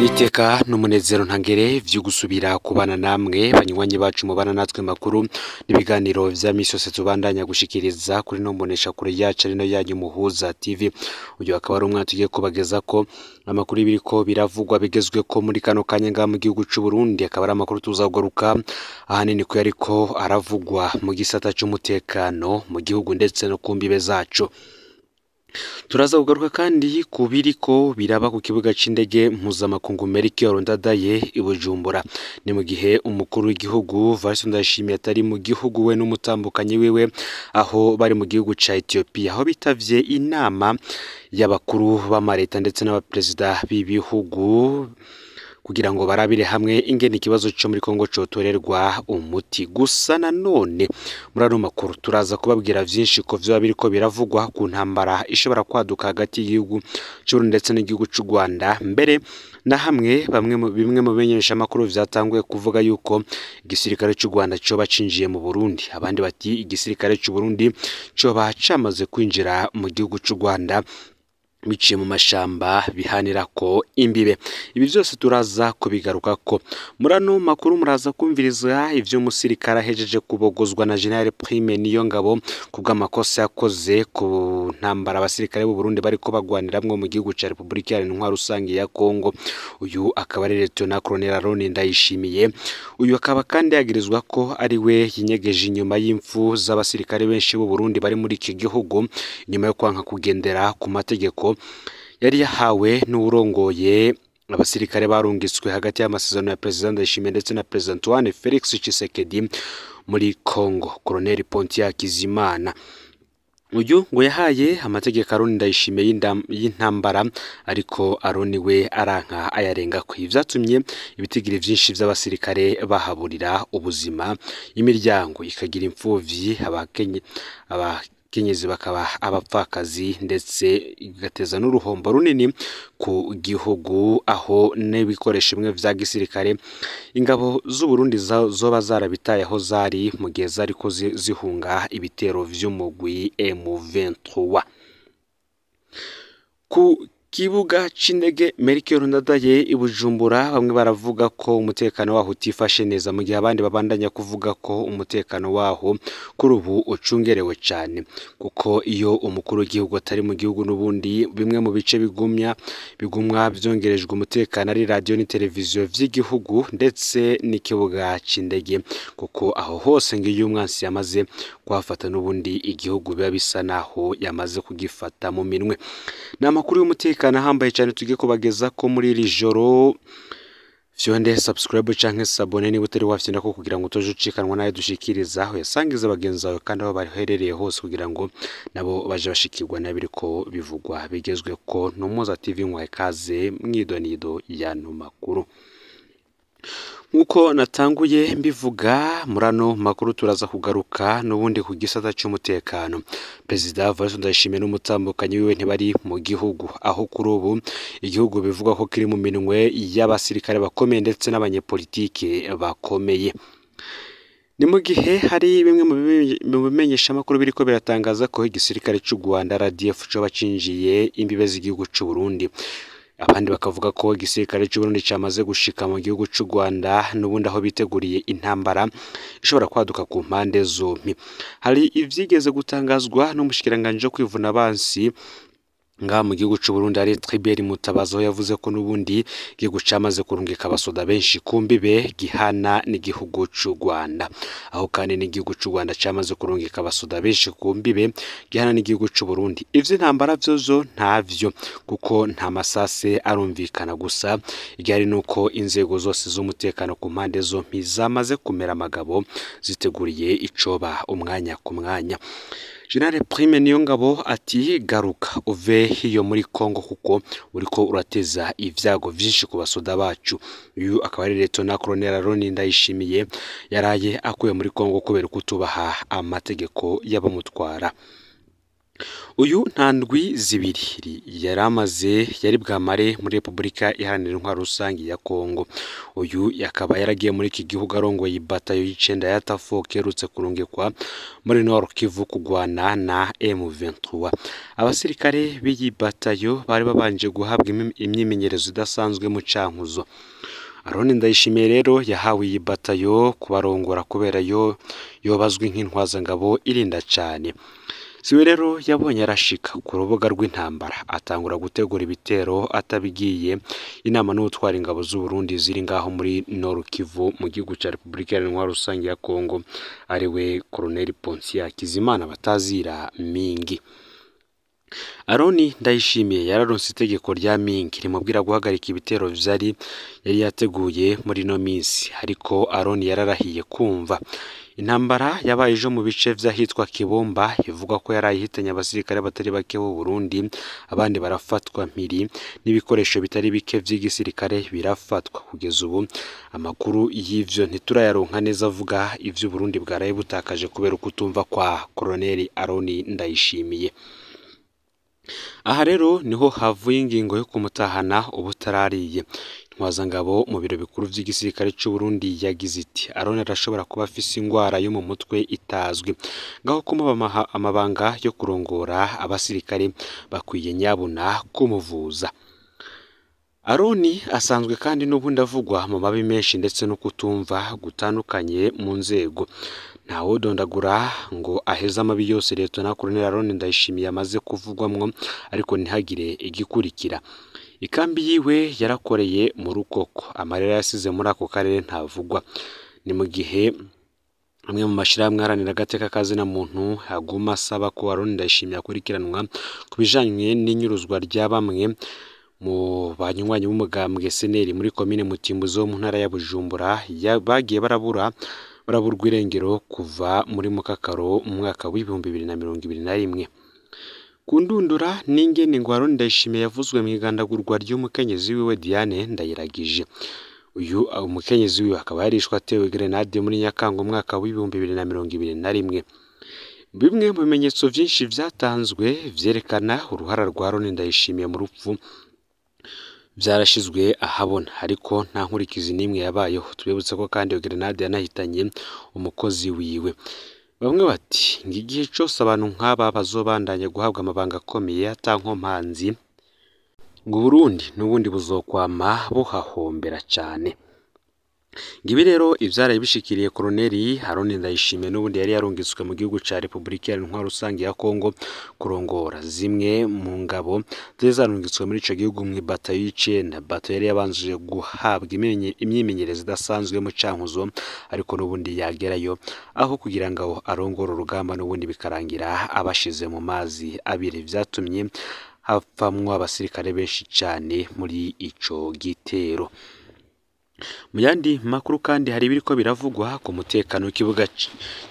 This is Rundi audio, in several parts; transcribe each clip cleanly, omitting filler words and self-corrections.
Niteka n'umunezero ntangere vyo gusubira kubana namwe banywanyi bacu mubana natwe makuru n'ibiganiro vya misi yose tubandanya gushikiriza kuri no mbonesha kure yacu rino yanyu Muhuza TV. Uyu akaba ari umwana tugiye kubageza ko amakuru ibiriko biravugwa bigezweko muri kano kanya nga mu gihugu c'u Burundi. Akaba ari amakuru tuzaguruka ahanini ko yariko aravugwa mu gisata c'umutekano mu gihugu ndetse no kumbibe zacu. Turaza kugaruka kandi kubiriko biraba ku kibuga c'indege mpuzamakungu Melchior Ndadaye i Bujumbura. Ni mu gihe umukuru w'igihugu Evariste Ndayishimiye atari mu gihugu we n'umutambukanyi wiwe, aho bari mu gihugu ca Ethiopia, aho bitavye inama y'abakuru b'amareta ndetse n'abaperezida b'ibihugu kugira ngo barabire hamwe ingene ikibazo cyo muri Kongo cotorerwa umuti. Gusa nanone muri ano makuru turaza kubabwira vyinshi ko vyo biriko biravugwa ku ntambara ishobora kwaduka hagati y'igihugu c'u Burundi ndetse n'igihugu c'u Rwanda. Mbere na hamwe bimwe mu bimenyesha makuru vyatanguye kuvuga yuko igisirikare c'u Rwanda coba cinjiye mu Burundi, abandi bati igisirikare c'u Burundi coba camaze kwinjira mu gihugu c'u Rwanda biciye mu mashamba bihanirako imbibe. Ibi vyose turaza kubigarukako. Muri ano makuru muraza kumviriza ivyo umusirikare ahejeje kubogozwa na General Prime Niyongabo kubw'amakosa yakoze ku ntambara abasirikare b'u Burundi bariko bagwaniramwo mu gihugu ca Republika Iharanira Rusange ya Kongo. Uyu akaba ari Lieutenant Colonel Aroni Ndayishimiye. Uyu akaba kandi yagirizwa ko ari we yinyegeje inyuma y'imfu z'abasirikare benshi b'u Burundi bari muri iki gihugu nyuma yo kwanka kugendera ku mategeko yari yahawe n'urongoye abasirikare barungiswe hagati y'amasezerano ya President Ndayishimiye ndetse na President Antoine Felix Tshisekedi muri Kongo. Colonel Pontia Kizimana uyu ngo yahaye amategeko Aroni Ndayishimiye y'intambara, ariko Aroni we aranka ayarenga ko. Ivyatumye ibitigiri vyinshi vy'abasirikare bahaburira ubuzima, imiryango ikagira imfuvyi, abakenyezi bakaba abapfakazi, ndetse igateza n'uruhombo runini ku gihugu, aho n'ibikoresho bimwe vya gisirikare ingabo z'u Burundi zoba zarabitaye aho zari mu gihe zariko zihunga ibitero vy'umugwi M23. Ku kibuga c'indege Melchior Ndadaye i Bujumbura bamwe baravuga ko umutekano waho utifashe neza, mu gihe abandi babandanya kuvuga ko umutekano waho kuri ubu ucungerewe cyane, kuko iyo umukuru w'igihugu atari mu gihugu n'ubundi bimwe mu bice bigumwa byongerejwe umutekano ari radio ni televiziyo vy'igihugu ndetse n'ikibuga c'indege, kuko aho hose ngiyo umwansi yamaze kwafata n'ubundi igihugu biba bisa naho yamaze kugifata mu minwe. N'amakuru y'umutekano ahambaye cyane tugiye kubageza ko muri iri joro. Fyonde subscribe canke sabone ni butari wafyenda ko kugira ngo utoje ucikanwa nayo dushikiriza aho yasangiza bagenzi bawe kandi aho baherereye hose kugira ngo nabo baje bashikirwa nabiriko bivugwa bigezwe ko Muhuza TV nkwaye kaze mwidonido y'ano makuru. Nkuko natanguye mbivuga murano makuru turaza kugaruka n'ubundi ku gisata c'umutekano. President Evariste Ndayishimiye n'umutambukanyi wiwe ntibari mu gihugu, aho kuri ubu igihugu bivuga ko kiri mu minwe y'abasirikare bakomeye ndetse n'abanyepolitike bakomeye. Ni mu gihe hari bimwe mu bimenyesha makuru biriko biratangaza ko igisirikare c'u Rwanda RDF coba cinjiye imbibe z'igihugu c'u Burundi. Abandi bakavuga ko igisirikare c'u Burundi cyamaze gushika mu gihugu c'u Rwanda n'ubundi aho biteguriye intambara ishobora kwaduka ku mpande zompi. Hari ivyigeze gutangazwa n'umushikiranganje wo kwivuna abansi nga mu gihugu c'u Burundi ari Tribert Mutabazi, aho yavuze ko n'ubundi igihugu cyamaze kurungika abasoda benshi kumbibe gihana n'igihugu c'u Rwanda, aho kandi n'igihugu c'u Rwanda cyamaze kurungika abasoda benshi kumbibe gihana n'igihugu c'u Burundi. Ivyo ntambara vyozo ntavyo, kuko nta masase arumvikana, gusa igihari nuko inzego zose z'umutekano ku mpande zompi zamaze kumera amagabo ziteguriye icoba umwanya ku mwanya. General Prime Niyongabo ati garuka uve hiyo muri Kongo kuko uriko urateza ivyago vyinshi ku basoda bacu. Uyu akaba ari Lieutenant Colonel Aroni Ndayishimiye yaraye akuye muri Kongo kubera kutubaha amategeko y'abamutwara. uyu nta ndwi zibiri yari bwamare muri Repubulika Iharanira Intwaro Rusange ya Kongo. Uyu yakaba yaragiye muri iki gihugu arongoye ibatayo y'icenda ya Tafo kerutse kurungikwa muri Nord Kivu kugwana na M23. Abasirikare b'iyi batayo bari babanje guhabwa imyimenyerezo idasanzwe mu Cankuzo. Aroni Ndayishimiye rero yahawe iyi batayo kubarongora kubera yobazwi nk'intwazangabo irinda cane. Siwe rero yabonye arashika ku rubuga rw'intambara atangura gutegura ibitero atabigiye inama n'ubutwara ingabo z'u Burundi ziri ngaho muri Nord Kivu mu gihugu ca Repubulika Iharanira Intwaro Rusange ya Kongo, ariwe Colonel Ponsia Kizimana batazira Mingi. Aroni Ndayishimiye yararonse itegeko rya Mingi rimubwira guhagarika ibitero yari yateguye muri no minsi, ariko Aroni yararahiye kumva. Intambara yabaye ejo mu bice vy'ahitwa Kibumba ivuga ko yarayihitanye abasirikare batari bake b'u Burundi, abandi barafatwa mpiri n'ibikoresho bitari bike vy'igisirikare birafatwa. Kugeza ubu amakuru y'ivyo ntiturayaronka neza avuga ivyo Burundi bwaraye butakaje kubera ukutumva kwa Colonel Aroni Ndayishimiye. Aha rero niho havuye ingingo yo kumutahana ubutarariye. Intwazangabo mu biro bikuru vy'igisirikare c'u Burundi yagize iti Aroni arashobora kuba afise ingwara yo mu mutwe itazwi, ngaho kumuba amabanga yo kurongora abasirikare bakwiye nyabuna kumuvuza. Aroni asanzwe kandi n'ubundi avugwa mu mabi menshi ndetse no kutumva gutandukanye mu nzego. Ntawodondagura ngo aheze amabi yose Lieutenant Colonel Aroni Ndayishimiye amaze kuvugwamwo, ariko ntihagire igikurikira. Ikambi yiwe yarakoreye mu Rukoko, amarira yasize muri ako karere ntavugwa. Ni mu gihe amwe mu mashirahamwe aharanira agateka kazina muntu aguma asaba ko Aroni Ndayishimiye akurikiranwa ku bijanye n'inyuruzwa rya bamwe mu banywanyi b'umugambwe SNL muri komine Mutimbuzo mu ntara ya Bujumbura bagiye baraburwa irengero kuva muri Mukakaro mu mwaka w'2021. Kundundura n'ingene ngo Aroni Ndayishimiye yavuzwe mu igandagurwa ry'umukenyezi wiwe Diane Ndayiragije. Uyu umukenyezi wiwe akaba yarishwe atewe grenade muri Nyakanga umwaka w'2021. Bimwe mu bimenyetso vyinshi vyatanzwe vyerekana uruhara rwa Aroni Ndayishimiye mu rupfu vyarashizwe ahabona, ariko nta nkurikizi n'imwe yabayeho. Tubibutse ko kandi iyo grenade yanahitanye umukozi wiwe. Bamwe bati ngigihe cyose abantu nk'aba bazobandanya guhabwa amabanga akomeye atankompanzi ngo Burundi n'ubundi buzokwama buhahombera cyane. Ngibi rero ivyaraye bishikiriye Colonel Aroni Ndayishimiye n'ubundi yari yarungitswe mu gihugu ca Repubulika Iharanira Intwaro Rusange ya Kongo kurongora zimwe mu ngabo zarungitswe muri ico gihugu mu batayo y'icenda. Batayo yari yabanjije guhabwa imyimenyerezo idasanzwe mu Cankuzo, ariko n'ubundi yagerayo aho kugira ngo arongore urugamba n'ubundi bikarangira abashize mu mazi abiri, vyatumye hapfamwo abasirikare benshi cane muri ico gitero. Mu yandi makuru kandi hari biriko biravugwa ku mutekano w'ikibuga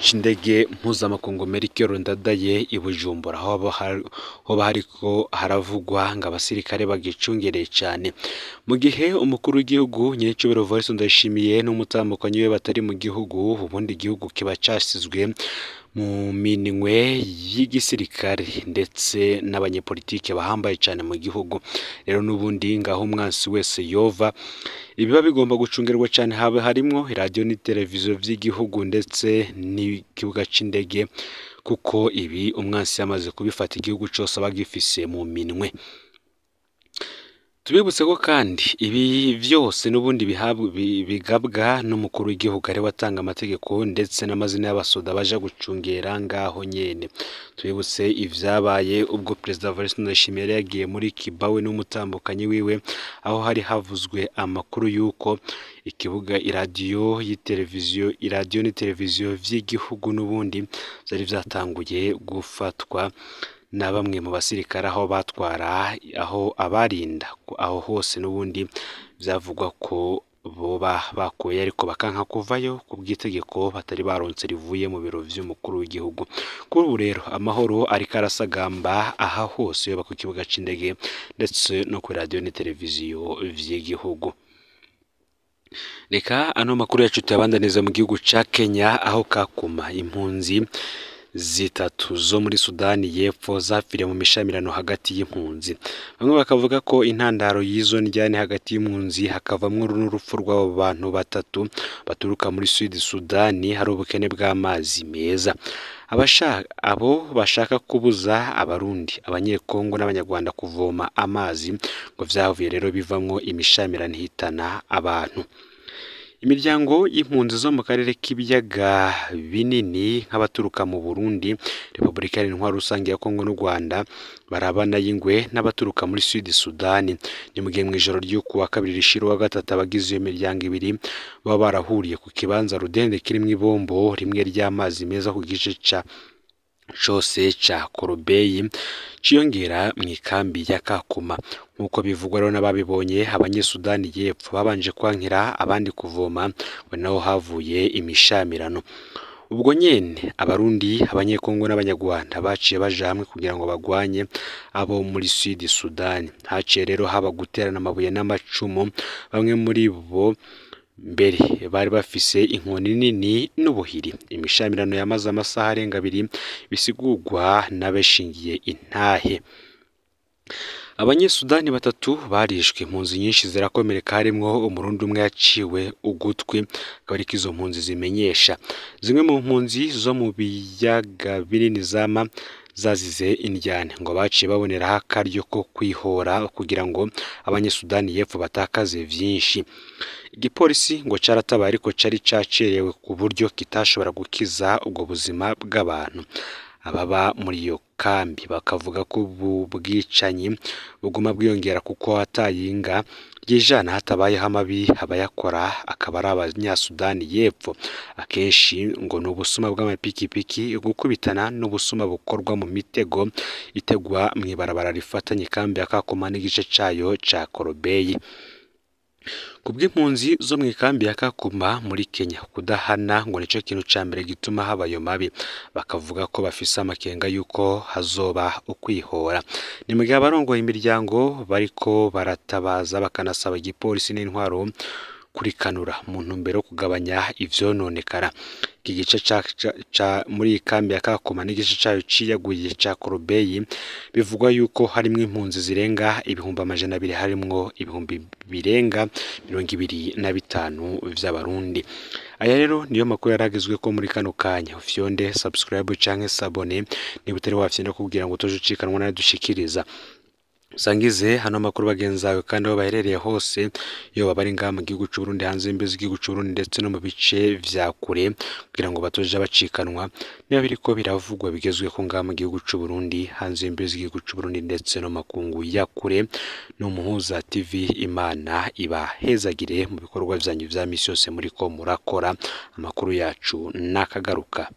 c'indege mpuzamakungu Melchior Ndadaye i Bujumbura, hoba hariko haravugwa ngo abasirikare bagicungereye cane, mu gihe umukuru w'igihugu Nyiricubahiro Evariste Ndayishimiye n'umutambukanyi we batari mu gihugu. Ubundi igihugu kiba casizwe mu minwe y'igisirikare ndetse n'abanyepolitike bahambaye cyane mu gihugu. Rero n'ubundi ngaho umwansi wese yova ibiba bigomba gucungerwa cyane, haba harimwo radio n'iteleviziyo vy'igihugu ndetse n'ikibuga c'indege, kuko ibi umwansi yamaze kubifata igihugu cyose abagifise mu minwe. Tubibutse ko kandi ibi vyose n'ubundi bigabwa n'umukuru w'igihugu ari watanga amategeko ndetse n'amazina y'abasoda baje gucungera ngaho nyene. Tubibutse ivyabaye ubwo President Evariste Ndayishimiye yari yagiye muri Kibawe n'umutambukanyi wiwe, aho hari havuzwe amakuru yuko ikibuga iradiyo n'iteleviziyo vy'igihugu n'ubundi vyari vyatanguye gufatwa na bamwe mu basirikare aho batwara aho abarinda aho hose n'ubundi byavugwa ko boba bakuye ariko bakanka kuvayo ku bw'itegeko batari baronse rivuye mu biro vy'umukuru w'igihugu. Kuri ubu rero amahoro ariko arasagamba aha hose yoba ku kibuga c'indege ndetse no ku radio n'iteleviziyo vy'igihugu. Reka ano makuru yacu tuyabandaniza mu gihugu ca Kenya, aho Kakuma impunzi zitatu zo muri Sudani y'Epfo zapfiriye mu mishamirano hagati y'impunzi. Bamwe bakavuga ko intandaro y'izo njyane hagati y'impunzi hakavamwo n'urupfu rw'abo bantu batatu baturuka muri Sud Sudani hari ubukene bw'amazi meza. Abo bashaka kubuza abarundi, abanyekongo n'abanyarwanda kuvoma amazi ngo vyavuye rero bivamwo imishamirano ihitana abantu. Imiryango y'impunzi zo mu karere k'ibiyaga binini nk'abaturuka mu Burundi, Repubulika Iharanira Rusange ya Kongo n'u Rwanda barabana y'ingwe n'abaturuka muri Sud Sudani. Ni mu gihe mw'ijoro ryo kuwa kabiri rishira wa gatatu abagize iyo miryango ibiri baba barahuriye ku kibanza rudende kirimwo ibombo rimwe ry'amazi meza ku gice cose ca Korobeyi ciyongera mw'ikambi ya Kakuma. Nk'uko bivugwa rero n'ababibonye, abanyesudani y'Epfo babanje kwankira abandi kuvoma ngo naho havuye imishamirano. Ubwo nyene abarundi, abanyekongo n'abanyarwanda baciye baja hamwe kugira ngo bagwanye abo muri Sud Sudani. Haciye rero haba guterana amabuye n'amacumu, bamwe muri bo mbere bari bafise inkoni nini n'ubuhiri. Imishamirano yamaze amasaha arenga abiri bisigurwa n'abashingiye intahe. Abanyesudani batatu barishwe, impunzi nyinshi zirakomereka harimwo umurundi umwe yaciwe ugutwi, akaba ariko izo mpunzi zimenyesha. Zimwe mu mpunzi zo mu biyaga binini zama zazize indyane ngo baciye baboneraho akaryo ko kwihora kugira ngo abanyesudani y'Epfo batakaze vyinshi. Igipolisi ngo caratabaye ariko cari cacerewe ku buryo kitashobora gukiza ubwo buzima bw'abantu. Ababa muri iyo kambi bakavuga ko ubu bwicanyi buguma bwiyongera kuko hatayinga ry'ijana hatabayeho amabi abayakora akaba ari abanyasudani y'Epfo. Akenshi ngo ni ubusuma bw'amapikipiki, gukubitana n'ubusuma bukorwa mu mitego itegwa mw'ibarabara rifatanye ikambi ya Kakuma n'igice cayo ca Korobeyi. Kubw'impunzi zo mu ikambi ya Kakuma muri Kenya, kudahana ngo nico kintu ca mbere gituma haba ayo mabi. Bakavuga ko bafise amakenga yuko hazoba ukwihora. Ni mu gihe abarongoye imiryango bariko baratabaza bakanasaba igipolisi n'intwaro kurikanura mu ntumbero yo kugabanya ivyononekara. Iki gice muri ikambi ya Kakuma n'igice cayo ciyaguye ca Korobeyi bivugwa yuko harimwo impunzi zirenga ibihumbi amajana abiri, harimwo ibihumbi birenga 25 vy'abarundi. Aya rero niyo makuru yaragizwe ko muri kano kanya. Ufyonde subscribe canke sabone niba utari wafyenda kugira ngo utoje ucikanwa n'adushikiriza. Sangize hano makuru bagenzawe kandi aho baherereye hose, iyo babari ngaha mu gihugu c'u Burundi, hanze y'imbizi z'igihugu c'u Burundi ndetse no mu bice vya kure, kugira ngo batoje bacikanwa niba biriko biravugwa bigezwe ko ngaha mu gihugu c'u Burundi, hanze y'imbizi z'igihugu c'u Burundi ndetse no makungu ya kure. No Muhuza TV, Imana ibahezagire mu bikorwa vyanyu vya misi yose muriko murakora. Amakuru yacu nakagaruka.